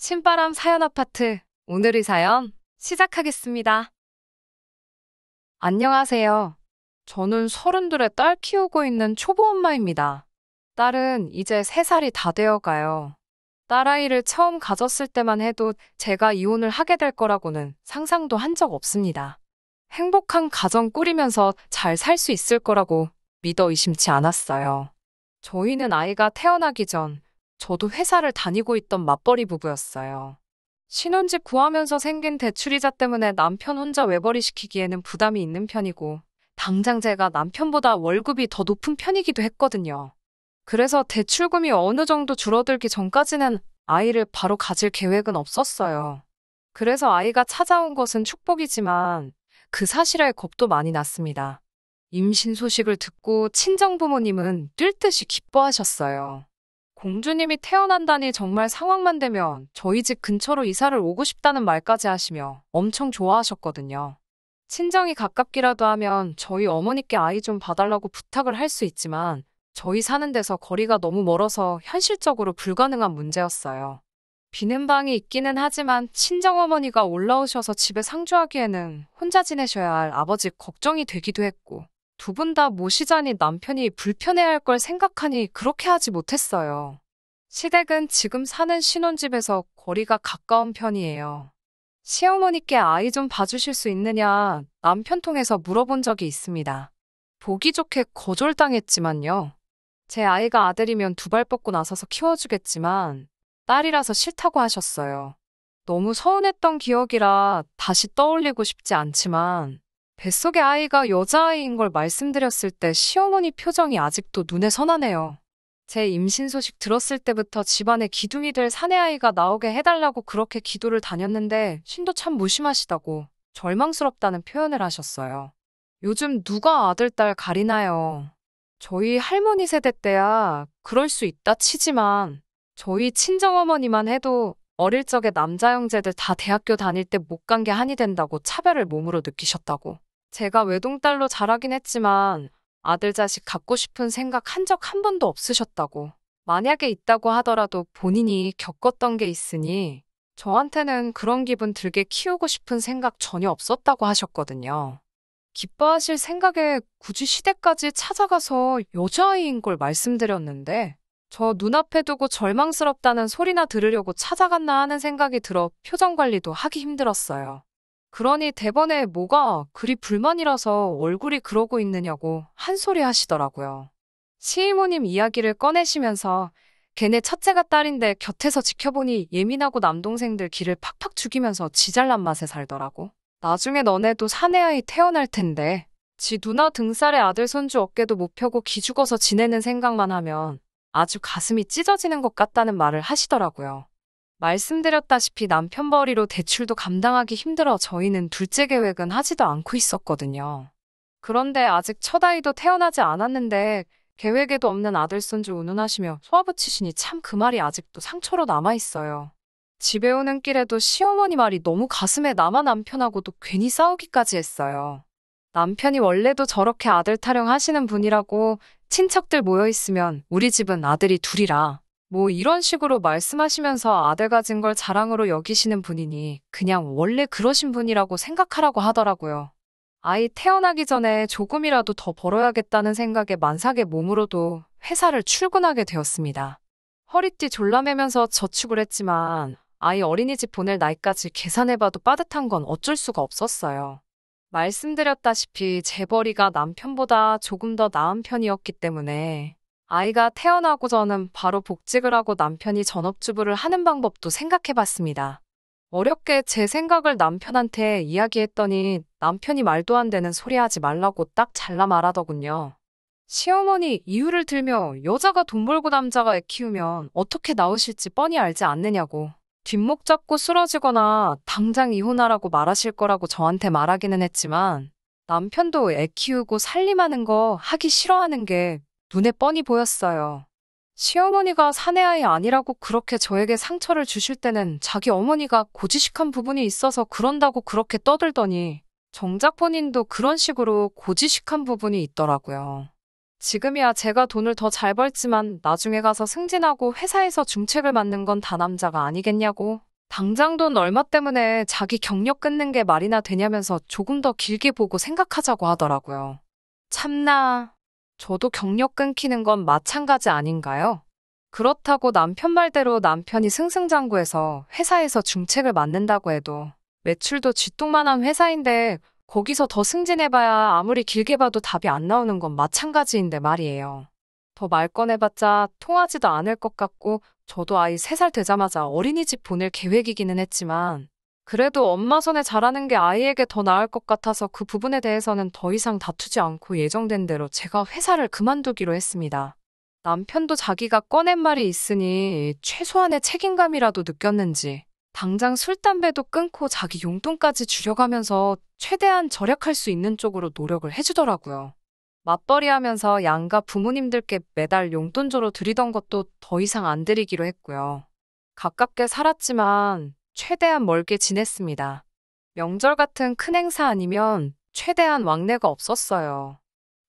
신바람 사연 아파트. 오늘의 사연 시작하겠습니다. 안녕하세요. 저는 32에 딸 키우고 있는 초보 엄마입니다. 딸은 이제 3살이 다 되어 가요. 딸아이를 처음 가졌을 때만 해도 제가 이혼을 하게 될 거라고는 상상도 한 적 없습니다. 행복한 가정 꾸리면서 잘 살 수 있을 거라고 믿어 의심치 않았어요. 저희는 아이가 태어나기 전 저도 회사를 다니고 있던 맞벌이 부부였어요. 신혼집 구하면서 생긴 대출이자 때문에 남편 혼자 외벌이 시키기에는 부담이 있는 편이고, 당장 제가 남편보다 월급이 더 높은 편이기도 했거든요. 그래서 대출금이 어느 정도 줄어들기 전까지는 아이를 바로 가질 계획은 없었어요. 그래서 아이가 찾아온 것은 축복이지만 그 사실에 겁도 많이 났습니다. 임신 소식을 듣고 친정부모님은 뛸 듯이 기뻐하셨어요. 공주님이 태어난다니 정말 상황만 되면 저희 집 근처로 이사를 오고 싶다는 말까지 하시며 엄청 좋아하셨거든요. 친정이 가깝기라도 하면 저희 어머니께 아이 좀 봐달라고 부탁을 할 수 있지만 저희 사는 데서 거리가 너무 멀어서 현실적으로 불가능한 문제였어요. 비는 방이 있기는 하지만 친정어머니가 올라오셔서 집에 상주하기에는 혼자 지내셔야 할 아버지 걱정이 되기도 했고, 두 분 다 모시자니 남편이 불편해할 걸 생각하니 그렇게 하지 못했어요. 시댁은 지금 사는 신혼집에서 거리가 가까운 편이에요. 시어머니께 아이 좀 봐주실 수 있느냐 남편 통해서 물어본 적이 있습니다. 보기 좋게 거절당했지만요. 제 아이가 아들이면 두 발 뻗고 나서서 키워주겠지만 딸이라서 싫다고 하셨어요. 너무 서운했던 기억이라 다시 떠올리고 싶지 않지만 뱃속의 아이가 여자아이인 걸 말씀드렸을 때 시어머니 표정이 아직도 눈에 선하네요. 제 임신 소식 들었을 때부터 집안에 기둥이 될 사내아이가 나오게 해달라고 그렇게 기도를 다녔는데 신도 참 무심하시다고 절망스럽다는 표현을 하셨어요. 요즘 누가 아들, 딸 가리나요? 저희 할머니 세대 때야 그럴 수 있다 치지만 저희 친정어머니만 해도 어릴 적에 남자 형제들 다 대학교 다닐 때 못 간 게 한이 된다고 차별을 몸으로 느끼셨다고. 제가 외동딸로 자라긴 했지만 아들 자식 갖고 싶은 생각 한 적 한 번도 없으셨다고. 만약에 있다고 하더라도 본인이 겪었던 게 있으니 저한테는 그런 기분 들게 키우고 싶은 생각 전혀 없었다고 하셨거든요. 기뻐하실 생각에 굳이 시댁까지 찾아가서 여자아이인 걸 말씀드렸는데 저 눈앞에 두고 절망스럽다는 소리나 들으려고 찾아갔나 하는 생각이 들어 표정 관리도 하기 힘들었어요. 그러니 대번에 뭐가 그리 불만이라서 얼굴이 그러고 있느냐고 한 소리 하시더라고요. 시이모님 이야기를 꺼내시면서 걔네 첫째가 딸인데 곁에서 지켜보니 예민하고 남동생들 기를 팍팍 죽이면서 지 잘난 맛에 살더라고. 나중에 너네도 사내아이 태어날 텐데 지 누나 등살에 아들 손주 어깨도 못 펴고 기죽어서 지내는 생각만 하면 아주 가슴이 찢어지는 것 같다는 말을 하시더라고요. 말씀드렸다시피 남편 벌이로 대출도 감당하기 힘들어 저희는 둘째 계획은 하지도 않고 있었거든요. 그런데 아직 첫 아이도 태어나지 않았는데 계획에도 없는 아들 손주 운운하시며 소아붙이시니 참 그 말이 아직도 상처로 남아있어요. 집에 오는 길에도 시어머니 말이 너무 가슴에 남아 남편하고도 괜히 싸우기까지 했어요. 남편이 원래도 저렇게 아들 타령하시는 분이라고 친척들 모여있으면 우리 집은 아들이 둘이라 뭐 이런 식으로 말씀하시면서 아들 가진 걸 자랑으로 여기시는 분이니 그냥 원래 그러신 분이라고 생각하라고 하더라고요. 아이 태어나기 전에 조금이라도 더 벌어야겠다는 생각에 만삭의 몸으로도 회사를 출근하게 되었습니다. 허리띠 졸라매면서 저축을 했지만 아이 어린이집 보낼 나이까지 계산해봐도 빠듯한 건 어쩔 수가 없었어요. 말씀드렸다시피 재벌이가 남편보다 조금 더 나은 편이었기 때문에 아이가 태어나고 저는 바로 복직을 하고 남편이 전업주부를 하는 방법도 생각해봤습니다. 어렵게 제 생각을 남편한테 이야기했더니 남편이 말도 안 되는 소리 하지 말라고 딱 잘라 말하더군요. 시어머니 이유를 들며 여자가 돈 벌고 남자가 애 키우면 어떻게 나오실지 뻔히 알지 않느냐고. 뒷목 잡고 쓰러지거나 당장 이혼하라고 말하실 거라고 저한테 말하기는 했지만 남편도 애 키우고 살림하는 거 하기 싫어하는 게 눈에 뻔히 보였어요. 시어머니가 사내아이 아니라고 그렇게 저에게 상처를 주실 때는 자기 어머니가 고지식한 부분이 있어서 그런다고 그렇게 떠들더니 정작 본인도 그런 식으로 고지식한 부분이 있더라고요. 지금이야 제가 돈을 더 잘 벌지만 나중에 가서 승진하고 회사에서 중책을 맡는 건 다 남자가 아니겠냐고. 당장 돈 얼마 때문에 자기 경력 끊는 게 말이나 되냐면서 조금 더 길게 보고 생각하자고 하더라고요. 참나, 저도 경력 끊기는 건 마찬가지 아닌가요? 그렇다고 남편 말대로 남편이 승승장구해서 회사에서 중책을 맡는다고 해도 매출도 쥐똥만한 회사인데 거기서 더 승진해봐야 아무리 길게 봐도 답이 안 나오는 건 마찬가지인데 말이에요. 더 말 꺼내봤자 통하지도 않을 것 같고 저도 아이 3살 되자마자 어린이집 보낼 계획이기는 했지만 그래도 엄마 손에 자라는 게 아이에게 더 나을 것 같아서 그 부분에 대해서는 더 이상 다투지 않고 예정된 대로 제가 회사를 그만두기로 했습니다. 남편도 자기가 꺼낸 말이 있으니 최소한의 책임감이라도 느꼈는지 당장 술, 담배도 끊고 자기 용돈까지 줄여가면서 최대한 절약할 수 있는 쪽으로 노력을 해주더라고요. 맞벌이 하면서 양가 부모님들께 매달 용돈조로 드리던 것도 더 이상 안 드리기로 했고요. 가깝게 살았지만 최대한 멀게 지냈습니다. 명절 같은 큰 행사 아니면 최대한 왕래가 없었어요.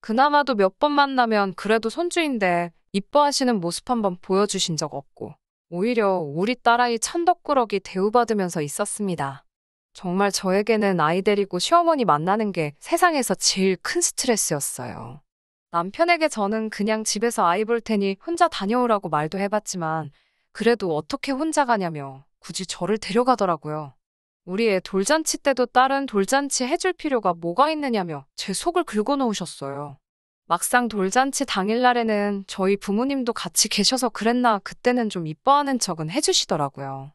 그나마도 몇 번 만나면 그래도 손주인데 이뻐하시는 모습 한번 보여주신 적 없고 오히려 우리 딸아이 천덕꾸러기 대우받으면서 있었습니다. 정말 저에게는 아이 데리고 시어머니 만나는 게 세상에서 제일 큰 스트레스였어요. 남편에게 저는 그냥 집에서 아이 볼 테니 혼자 다녀오라고 말도 해봤지만 그래도 어떻게 혼자 가냐며 굳이 저를 데려가더라고요. 우리 애 돌잔치 때도 딸은 돌잔치 해줄 필요가 뭐가 있느냐며 제 속을 긁어놓으셨어요. 막상 돌잔치 당일날에는 저희 부모님도 같이 계셔서 그랬나 그때는 좀 이뻐하는 척은 해주시더라고요.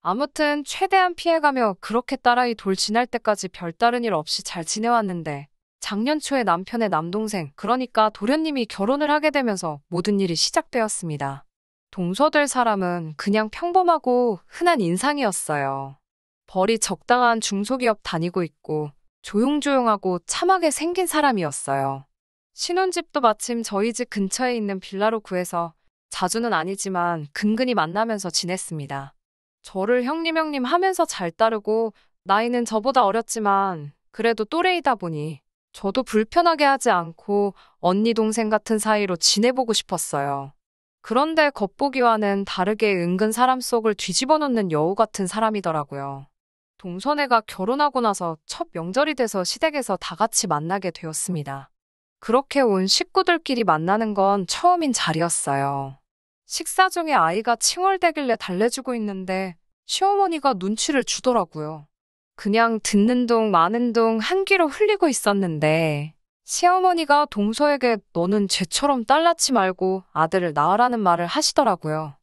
아무튼 최대한 피해가며 그렇게 딸아이 돌 지날 때까지 별다른 일 없이 잘 지내왔는데 작년 초에 남편의 남동생 그러니까 도련님이 결혼을 하게 되면서 모든 일이 시작되었습니다. 동서될 사람은 그냥 평범하고 흔한 인상이었어요. 벌이 적당한 중소기업 다니고 있고 조용조용하고 참하게 생긴 사람이었어요. 신혼집도 마침 저희 집 근처에 있는 빌라로 구해서 자주는 아니지만 근근히 만나면서 지냈습니다. 저를 형님 하면서 잘 따르고 나이는 저보다 어렸지만 그래도 또래이다 보니 저도 불편하게 하지 않고 언니 동생 같은 사이로 지내보고 싶었어요. 그런데 겉보기와는 다르게 은근 사람 속을 뒤집어 놓는 여우 같은 사람이더라고요. 동서네가 결혼하고 나서 첫 명절이 돼서 시댁에서 다 같이 만나게 되었습니다. 그렇게 온 식구들끼리 만나는 건 처음인 자리였어요. 식사 중에 아이가 칭얼대길래 달래주고 있는데 시어머니가 눈치를 주더라고요. 그냥 듣는 둥 마는 둥 한 귀로 흘리고 있었는데 시어머니가 동서에게 너는 쟤처럼 딸 낳지 말고 아들을 낳으라는 말을 하시더라고요.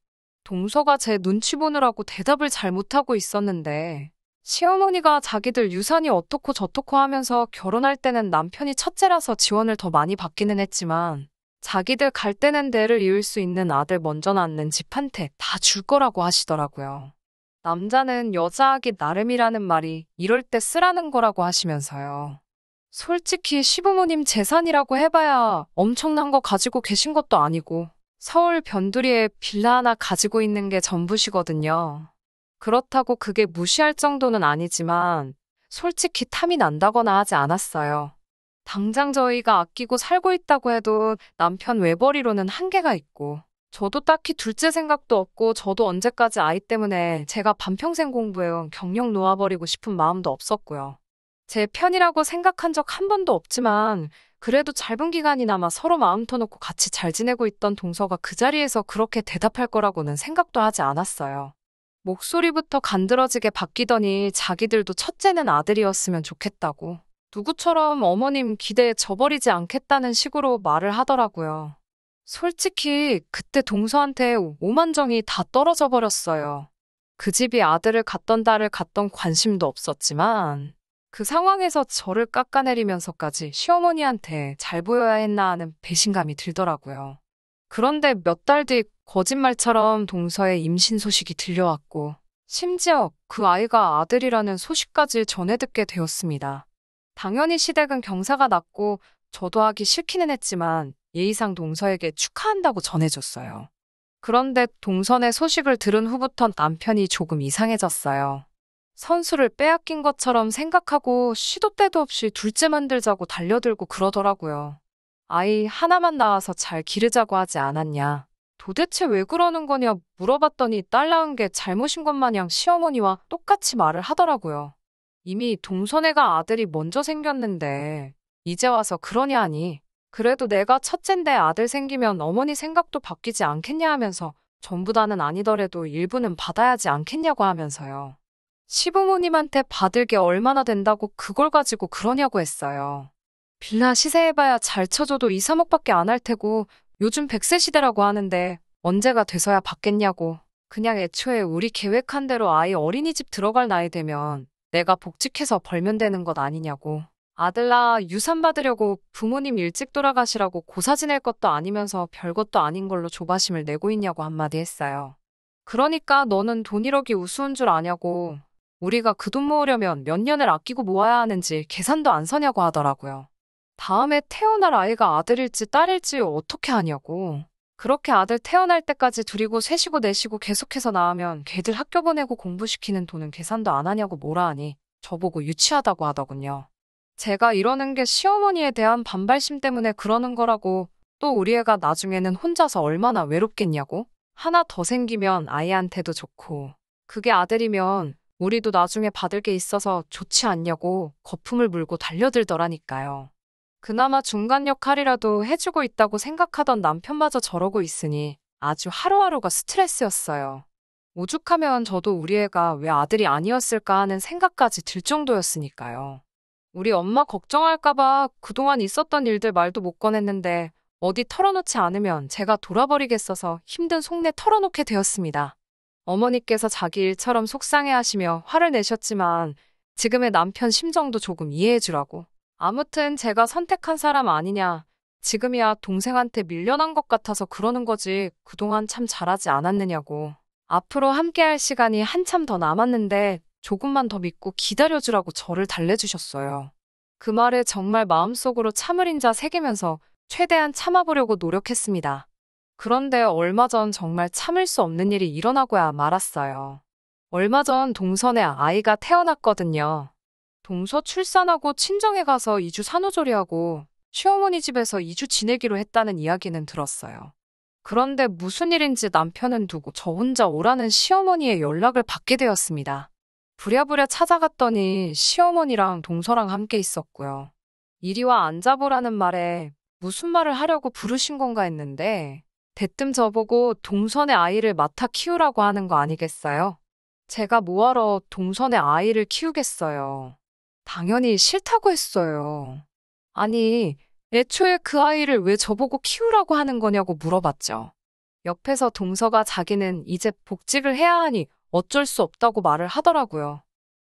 동서가 제 눈치 보느라고 대답을 잘 못하고 있었는데 시어머니가 자기들 유산이 어떻고 저떻고 하면서 결혼할 때는 남편이 첫째라서 지원을 더 많이 받기는 했지만 자기들 갈 때는 대를 이을 수 있는 아들 먼저 낳는 집한테 다 줄 거라고 하시더라고요. 남자는 여자하기 나름이라는 말이 이럴 때 쓰라는 거라고 하시면서요. 솔직히 시부모님 재산이라고 해봐야 엄청난 거 가지고 계신 것도 아니고 서울 변두리에 빌라 하나 가지고 있는 게 전부시거든요. 그렇다고 그게 무시할 정도는 아니지만 솔직히 탐이 난다거나 하지 않았어요. 당장 저희가 아끼고 살고 있다고 해도 남편 외벌이로는 한계가 있고 저도 딱히 둘째 생각도 없고 저도 언제까지 아이 때문에 제가 반평생 공부해온 경력 놓아버리고 싶은 마음도 없었고요. 제 편이라고 생각한 적 한 번도 없지만 그래도 짧은 기간이나마 서로 마음 터놓고 같이 잘 지내고 있던 동서가 그 자리에서 그렇게 대답할 거라고는 생각도 하지 않았어요. 목소리부터 간드러지게 바뀌더니 자기들도 첫째는 아들이었으면 좋겠다고 누구처럼 어머님 기대에 져버리지 않겠다는 식으로 말을 하더라고요. 솔직히 그때 동서한테 오만정이 다 떨어져 버렸어요. 그 집이 아들을 갖던 딸을 갖던 관심도 없었지만 그 상황에서 저를 깎아내리면서까지 시어머니한테 잘 보여야 했나 하는 배신감이 들더라고요. 그런데 몇 달 뒤 거짓말처럼 동서의 임신 소식이 들려왔고 심지어 그 아이가 아들이라는 소식까지 전해 듣게 되었습니다. 당연히 시댁은 경사가 났고 저도 하기 싫기는 했지만 예의상 동서에게 축하한다고 전해줬어요. 그런데 동선의 소식을 들은 후부터 남편이 조금 이상해졌어요. 선수를 빼앗긴 것처럼 생각하고 시도 때도 없이 둘째 만들자고 달려들고 그러더라고요. 아이 하나만 낳아서 잘 기르자고 하지 않았냐. 도대체 왜 그러는 거냐 물어봤더니 딸 낳은 게 잘못인 것 마냥 시어머니와 똑같이 말을 하더라고요. 이미 동선애가 아들이 먼저 생겼는데 이제 와서 그러냐 하니 그래도 내가 첫째인데 아들 생기면 어머니 생각도 바뀌지 않겠냐 하면서 전부 다는 아니더라도 일부는 받아야지 않겠냐고 하면서요. 시부모님한테 받을 게 얼마나 된다고 그걸 가지고 그러냐고 했어요. 빌라 시세해봐야 잘 쳐줘도 2, 3억밖에 안 할 테고 요즘 100세 시대라고 하는데 언제가 돼서야 받겠냐고. 그냥 애초에 우리 계획한 대로 아이 어린이집 들어갈 나이 되면 내가 복직해서 벌면 되는 것 아니냐고. 아들 낳아 유산 받으려고 부모님 일찍 돌아가시라고 고사 지낼 것도 아니면서 별것도 아닌 걸로 조바심을 내고 있냐고 한마디 했어요. 그러니까 너는 돈 1억이 우스운 줄 아냐고. 우리가 그 돈 모으려면 몇 년을 아끼고 모아야 하는지 계산도 안 서냐고 하더라고요. 다음에 태어날 아이가 아들일지 딸일지 어떻게 하냐고. 그렇게 아들 태어날 때까지 둘이고 셋이고 넷이고 계속해서 낳으면 걔들 학교 보내고 공부시키는 돈은 계산도 안 하냐고 뭐라 하니 저보고 유치하다고 하더군요. 제가 이러는 게 시어머니에 대한 반발심 때문에 그러는 거라고. 또 우리 애가 나중에는 혼자서 얼마나 외롭겠냐고. 하나 더 생기면 아이한테도 좋고 그게 아들이면 우리도 나중에 받을 게 있어서 좋지 않냐고 거품을 물고 달려들더라니까요. 그나마 중간 역할이라도 해주고 있다고 생각하던 남편마저 저러고 있으니 아주 하루하루가 스트레스였어요. 오죽하면 저도 우리 애가 왜 아들이 아니었을까 하는 생각까지 들 정도였으니까요. 우리 엄마 걱정할까봐 그동안 있었던 일들 말도 못 꺼냈는데 어디 털어놓지 않으면 제가 돌아버리겠어서 힘든 속내 털어놓게 되었습니다. 어머니께서 자기 일처럼 속상해하시며 화를 내셨지만 지금의 남편 심정도 조금 이해해주라고. 아무튼 제가 선택한 사람 아니냐. 지금이야 동생한테 밀려난 것 같아서 그러는 거지 그동안 참 잘하지 않았느냐고. 앞으로 함께할 시간이 한참 더 남았는데 조금만 더 믿고 기다려주라고 저를 달래주셨어요. 그 말에 정말 마음속으로 참을 인자 새기면서 최대한 참아보려고 노력했습니다. 그런데 얼마 전 정말 참을 수 없는 일이 일어나고야 말았어요. 얼마 전 동선에 아이가 태어났거든요. 동서 출산하고 친정에 가서 2주 산후조리하고 시어머니 집에서 2주 지내기로 했다는 이야기는 들었어요. 그런데 무슨 일인지 남편은 두고 저 혼자 오라는 시어머니의 연락을 받게 되었습니다. 부랴부랴 찾아갔더니 시어머니랑 동서랑 함께 있었고요. 이리 와 앉아보라는 말에 무슨 말을 하려고 부르신 건가 했는데 대뜸 저보고 동선의 아이를 맡아 키우라고 하는 거 아니겠어요? 제가 뭐하러 동선의 아이를 키우겠어요. 당연히 싫다고 했어요. 아니, 애초에 그 아이를 왜 저보고 키우라고 하는 거냐고 물어봤죠. 옆에서 동서가 자기는 이제 복직을 해야 하니 어쩔 수 없다고 말을 하더라고요.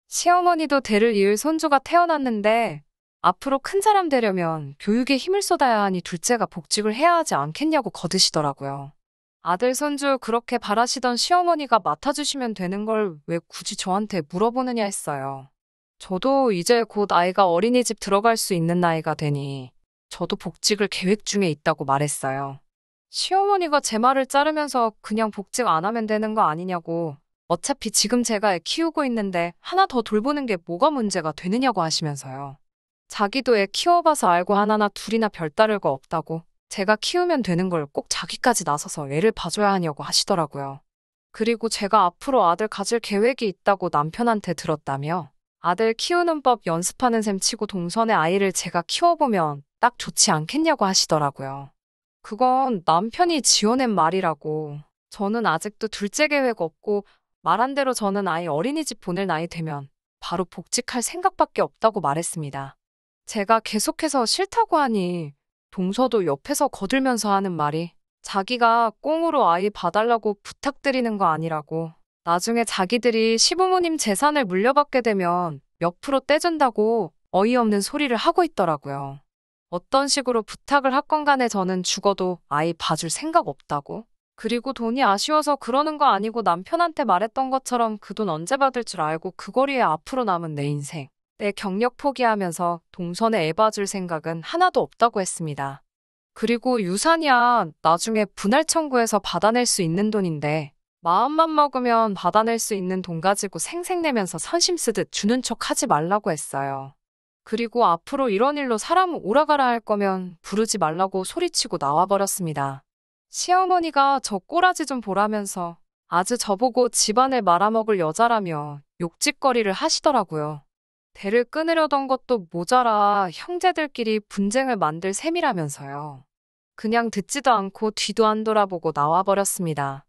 시어머니도 대를 이을 손주가 태어났는데 앞으로 큰 사람 되려면 교육에 힘을 쏟아야 하니 둘째가 복직을 해야 하지 않겠냐고 거드시더라고요. 아들, 손주 그렇게 바라시던 시어머니가 맡아주시면 되는 걸 왜 굳이 저한테 물어보느냐 했어요. 저도 이제 곧 아이가 어린이집 들어갈 수 있는 나이가 되니 저도 복직을 계획 중에 있다고 말했어요. 시어머니가 제 말을 자르면서 그냥 복직 안 하면 되는 거 아니냐고. 어차피 지금 제가 애 키우고 있는데 하나 더 돌보는 게 뭐가 문제가 되느냐고 하시면서요. 자기도 애 키워봐서 알고 하나나 둘이나 별 다를 거 없다고. 제가 키우면 되는 걸 꼭 자기까지 나서서 애를 봐줘야 하냐고 하시더라고요. 그리고 제가 앞으로 아들 가질 계획이 있다고 남편한테 들었다며 아들 키우는 법 연습하는 셈 치고 동선의 아이를 제가 키워보면 딱 좋지 않겠냐고 하시더라고요. 그건 남편이 지어낸 말이라고. 저는 아직도 둘째 계획 없고 말한 대로 저는 아이 어린이집 보낼 나이 되면 바로 복직할 생각밖에 없다고 말했습니다. 제가 계속해서 싫다고 하니 동서도 옆에서 거들면서 하는 말이 자기가 꽁으로 아이 봐달라고 부탁드리는 거 아니라고. 나중에 자기들이 시부모님 재산을 물려받게 되면 몇 프로 떼준다고 어이없는 소리를 하고 있더라고요. 어떤 식으로 부탁을 하건 간에 저는 죽어도 아이 봐줄 생각 없다고. 그리고 돈이 아쉬워서 그러는 거 아니고 남편한테 말했던 것처럼 그 돈 언제 받을 줄 알고 그 거리에 앞으로 남은 내 인생, 내 경력 포기하면서 동선에 애 봐줄 생각은 하나도 없다고 했습니다. 그리고 유산이야 나중에 분할 청구해서 받아낼 수 있는 돈인데 마음만 먹으면 받아낼 수 있는 돈 가지고 생색내면서 선심 쓰듯 주는 척 하지 말라고 했어요. 그리고 앞으로 이런 일로 사람 오라가라 할 거면 부르지 말라고 소리치고 나와버렸습니다. 시어머니가 저 꼬라지 좀 보라면서 아주 저보고 집안을 말아먹을 여자라며 욕짓거리를 하시더라고요. 대를 끊으려던 것도 모자라 형제들끼리 분쟁을 만들 셈이라면서요. 그냥 듣지도 않고 뒤도 안 돌아보고 나와버렸습니다.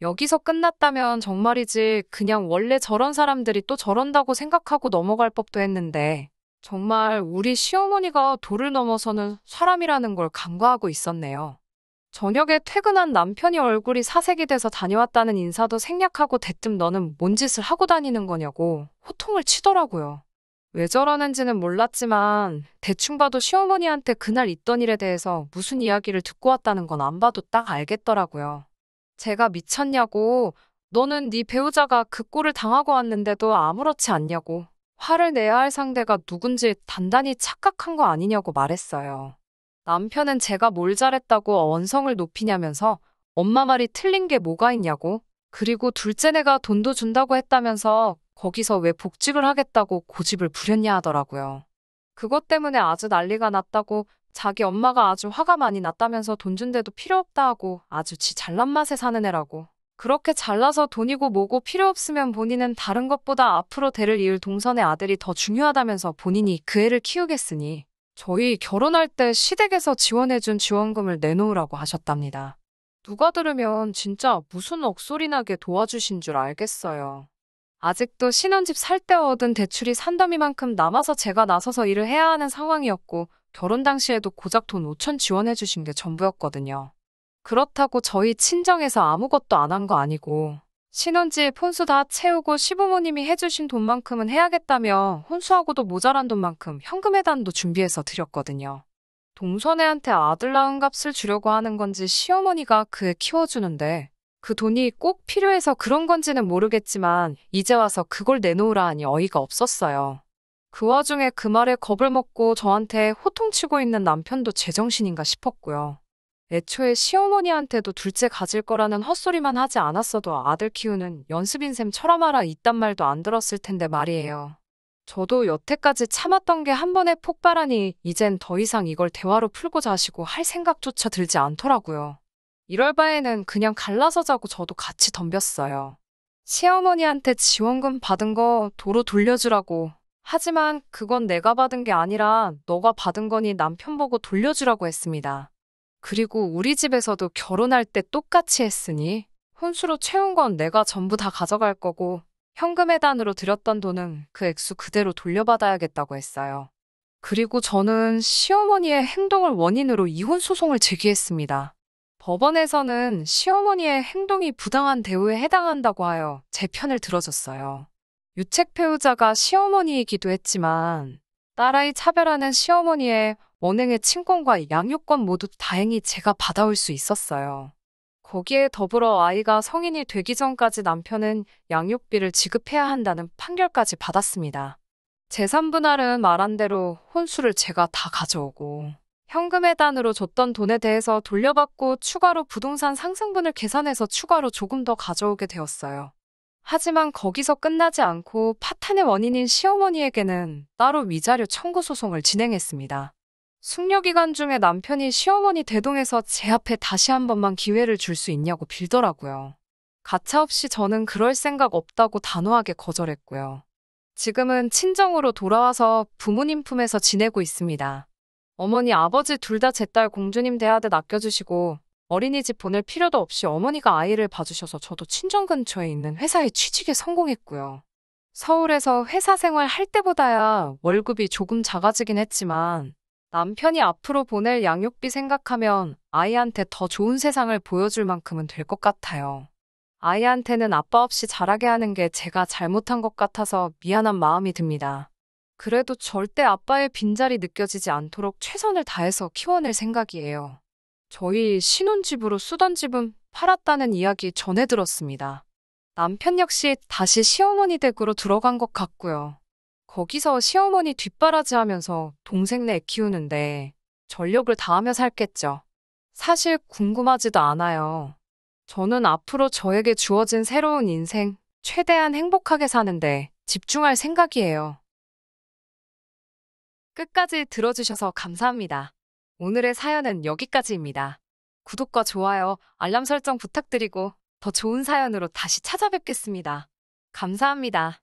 여기서 끝났다면 정말이지 그냥 원래 저런 사람들이 또 저런다고 생각하고 넘어갈 법도 했는데 정말 우리 시어머니가 도를 넘어서는 사람이라는 걸 간과하고 있었네요. 저녁에 퇴근한 남편이 얼굴이 사색이 돼서 다녀왔다는 인사도 생략하고 대뜸 너는 뭔 짓을 하고 다니는 거냐고 호통을 치더라고요. 왜 저러는지는 몰랐지만 대충 봐도 시어머니한테 그날 있던 일에 대해서 무슨 이야기를 듣고 왔다는 건 안 봐도 딱 알겠더라고요. 제가 미쳤냐고, 너는 네 배우자가 그 꼴을 당하고 왔는데도 아무렇지 않냐고, 화를 내야 할 상대가 누군지 단단히 착각한 거 아니냐고 말했어요. 남편은 제가 뭘 잘했다고 언성을 높이냐면서 엄마 말이 틀린 게 뭐가 있냐고, 그리고 둘째네가 돈도 준다고 했다면서 거기서 왜 복직을 하겠다고 고집을 부렸냐 하더라고요. 그것 때문에 아주 난리가 났다고, 자기 엄마가 아주 화가 많이 났다면서 돈 준데도 필요 없다 하고 아주 지 잘난 맛에 사는 애라고. 그렇게 잘나서 돈이고 뭐고 필요 없으면 본인은 다른 것보다 앞으로 대를 이을 동선의 아들이 더 중요하다면서 본인이 그 애를 키우겠으니 저희 결혼할 때 시댁에서 지원해준 지원금을 내놓으라고 하셨답니다. 누가 들으면 진짜 무슨 억소리 나게 도와주신 줄 알겠어요. 아직도 신혼집 살 때 얻은 대출이 산더미만큼 남아서 제가 나서서 일을 해야 하는 상황이었고 결혼 당시에도 고작 돈 5천 지원해 주신 게 전부였거든요. 그렇다고 저희 친정에서 아무것도 안 한 거 아니고 신혼집 혼수 다 채우고 시부모님이 해주신 돈만큼은 해야겠다며 혼수하고도 모자란 돈만큼 현금 해단도 준비해서 드렸거든요. 동선애한테 아들 낳은 값을 주려고 하는 건지 시어머니가 그 애 키워주는데 그 돈이 꼭 필요해서 그런 건지는 모르겠지만 이제 와서 그걸 내놓으라 하니 어이가 없었어요. 그 와중에 그 말에 겁을 먹고 저한테 호통치고 있는 남편도 제정신인가 싶었고요. 애초에 시어머니한테도 둘째 가질 거라는 헛소리만 하지 않았어도 아들 키우는 연습인 셈 쳐라마라 이딴 말도 안 들었을 텐데 말이에요. 저도 여태까지 참았던 게 한 번에 폭발하니 이젠 더 이상 이걸 대화로 풀고 자시고 할 생각조차 들지 않더라고요. 이럴 바에는 그냥 갈라서 자고 저도 같이 덤볐어요. 시어머니한테 지원금 받은 거 도로 돌려주라고. 하지만 그건 내가 받은 게 아니라 너가 받은 거니 남편 보고 돌려주라고 했습니다. 그리고 우리 집에서도 결혼할 때 똑같이 했으니 혼수로 채운 건 내가 전부 다 가져갈 거고 현금 해단으로 드렸던 돈은 그 액수 그대로 돌려받아야겠다고 했어요. 그리고 저는 시어머니의 행동을 원인으로 이혼 소송을 제기했습니다. 법원에서는 시어머니의 행동이 부당한 대우에 해당한다고 하여 제 편을 들어줬어요. 유책 배우자가 시어머니이기도 했지만 딸아이 차별하는 시어머니의 언행의 친권과 양육권 모두 다행히 제가 받아올 수 있었어요. 거기에 더불어 아이가 성인이 되기 전까지 남편은 양육비를 지급해야 한다는 판결까지 받았습니다. 재산분할은 말한 대로 혼수를 제가 다 가져오고 현금 해단으로 줬던 돈에 대해서 돌려받고 추가로 부동산 상승분을 계산해서 추가로 조금 더 가져오게 되었어요. 하지만 거기서 끝나지 않고 파탄의 원인인 시어머니에게는 따로 위자료 청구 소송을 진행했습니다. 숙려기간 중에 남편이 시어머니 대동해서 제 앞에 다시 한 번만 기회를 줄 수 있냐고 빌더라고요. 가차없이 저는 그럴 생각 없다고 단호하게 거절했고요. 지금은 친정으로 돌아와서 부모님 품에서 지내고 있습니다. 어머니, 아버지 둘 다 제 딸 공주님 대하듯 아껴주시고 어린이집 보낼 필요도 없이 어머니가 아이를 봐주셔서 저도 친정 근처에 있는 회사에 취직에 성공했고요. 서울에서 회사 생활 할 때보다야 월급이 조금 작아지긴 했지만 남편이 앞으로 보낼 양육비 생각하면 아이한테 더 좋은 세상을 보여줄 만큼은 될 것 같아요. 아이한테는 아빠 없이 자라게 하는 게 제가 잘못한 것 같아서 미안한 마음이 듭니다. 그래도 절대 아빠의 빈자리 느껴지지 않도록 최선을 다해서 키워낼 생각이에요. 저희 신혼집으로 쓰던 집은 팔았다는 이야기 전해 들었습니다. 남편 역시 다시 시어머니 댁으로 들어간 것 같고요. 거기서 시어머니 뒷바라지하면서 동생네 애 키우는데 전력을 다하며 살겠죠. 사실 궁금하지도 않아요. 저는 앞으로 저에게 주어진 새로운 인생, 최대한 행복하게 사는데 집중할 생각이에요. 끝까지 들어주셔서 감사합니다. 오늘의 사연은 여기까지입니다. 구독과 좋아요, 알람 설정 부탁드리고 더 좋은 사연으로 다시 찾아뵙겠습니다. 감사합니다.